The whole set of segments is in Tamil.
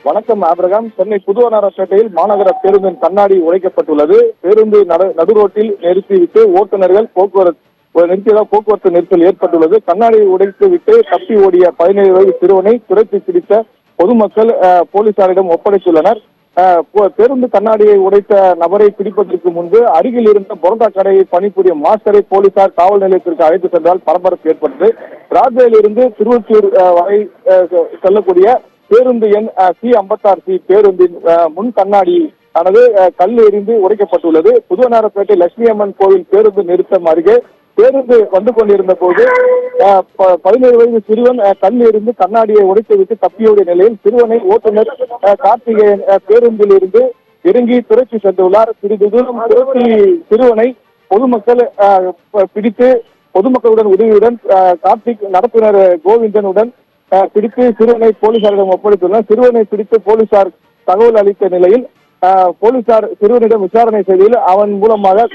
வணக்கம் ஆபிரகாம். சென்னை புதுவனாரப்பேட்டையில் மாநகர பேருந்தின் கண்ணாடி உடைக்கப்பட்டுள்ளது. பேருந்து நடு ரோட்டில் நிறுத்திவிட்டு ஓட்டுநர்கள் போக்குவரத்து நெரிசல் ஏற்பட்டுள்ளது. கண்ணாடியை உடைத்து விட்டு தப்பி ஓடிய 17 வயது சிறுவனை துரத்தி பிடித்த பொதுமக்கள் போலீசாரிடம் ஒப்படைத்துள்ளனர். பேருந்து கண்ணாடியை உடைத்த நபரை பிடிப்பதற்கு முன்பு அருகில் இருந்த பரோட்டா கடையை பணிபுரியும் மாஸ்டரை போலீசார் காவல் நிலையத்திற்கு அழைத்து சென்றால் பரபரப்பு ஏற்பட்டது. ராஜ்வேலில் இருந்து திருவொற்றியூர் வரை செல்லக்கூடிய பேருந்து எண் C56C பேருந்தின் முன் கண்ணாடி ஆனது கல் எறிந்து உடைக்கப்பட்டுள்ளது. புதுவனாரப்பேட்டை லட்சுமி அம்மன் கோவில் பேருந்து நிறுத்தம் அருகே பேருந்து வந்து கொண்டிருந்த போது 17 வயது சிறுவன் கல் எறிந்து கண்ணாடியை உடைத்துவிட்டு தப்பியோடிய நிலையில் சிறுவனை ஓட்டுநர் கார்த்திகேயன் பேருந்தில் இருந்து இறங்கி துரத்தி சென்றுள்ளார். சிறிது தூரம் துரத்தி சிறுவனை பொதுமக்கள் பிடித்து பொதுமக்களுடன் உதவியுடன் கார்த்திக் நடத்துனர் கோவிந்தனுடன் பிடித்து சிறுவனை போலீசாரிடம் ஒப்படைத்துள்ளனர். சிறுவனை பிடித்து போலீசார் தகவல் அளித்த நிலையில் போலீசார் சிறுவனிடம் விசாரணை செய்ததில் அவன் மூலமாக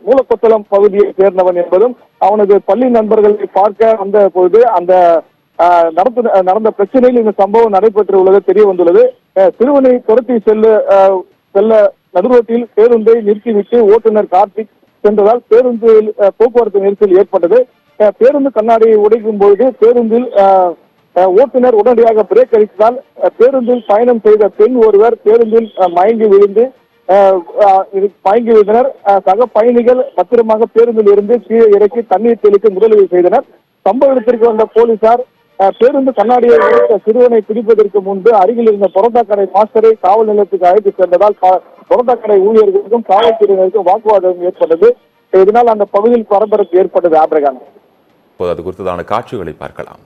மூலக்கொத்தளம் பகுதியை சேர்ந்தவன் என்பதும் அவனது பள்ளி நண்பர்களை பார்க்க வந்த பொழுது அந்த நடந்த பிரச்சனையில் இந்த சம்பவம் நடைபெற்றுள்ளது தெரிய வந்துள்ளது. சிறுவனை துரத்தி செல்ல நடுரோட்டில் பேருந்தை நிறுத்திவிட்டு ஓட்டுநர் கார்த்திக் சென்றதால் பேருந்தில் போக்குவரத்து நெரிசல் ஏற்பட்டது. பேருந்து கண்ணாடியை உடைக்கும் பொழுது பேருந்தில் ஓட்டுநர் உடனடியாக பிரேக் அடித்ததால் பேருந்தில் பயணம் செய்த பெண் ஒருவர் பேருந்தில் மயங்கி விழுந்தனர். சக பயணிகள் பத்திரமாக பேருந்தில் இருந்து கீழே இறக்கி தண்ணீர் தெளித்து முதலுதவி செய்தனர். சம்பவ இடத்திற்கு வந்த போலீசார் பேருந்து கண்ணாடியை உடைத்த சிறுவனை பிடிப்பதற்கு முன்பு அருகில் இருந்த பரோட்டா கடை மாஸ்டரை காவல் நிலையத்துக்கு அழைத்து சென்றதால் பரோட்டா கடை ஊழியர்களுக்கும் காவல்துறையினருக்கும் வாக்குவாதம் ஏற்பட்டது. இதனால் அந்த பகுதியில் பரபரப்பு ஏற்பட்டது. ஆபிரகாம், அது குறித்ததான காட்சிகளை பார்க்கலாம்.